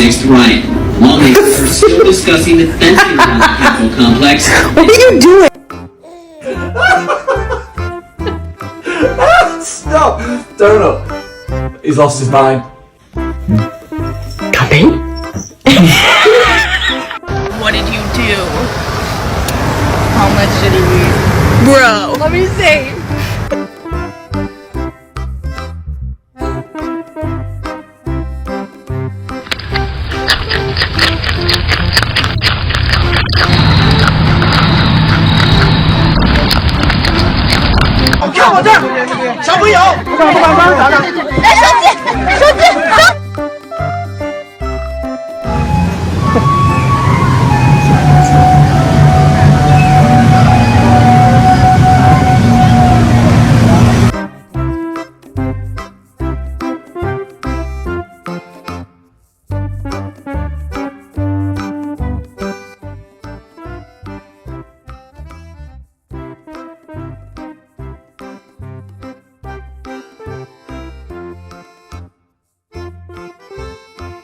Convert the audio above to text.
26th riot. Lawmakers are still discussing the fencing around the Capitol complex. What are you doing? Stop! Donut! He's lost his mind. Copy? What did you do? How much did he eat? Bro, let me see. Come on, 小朋友，快快快，来，小姐。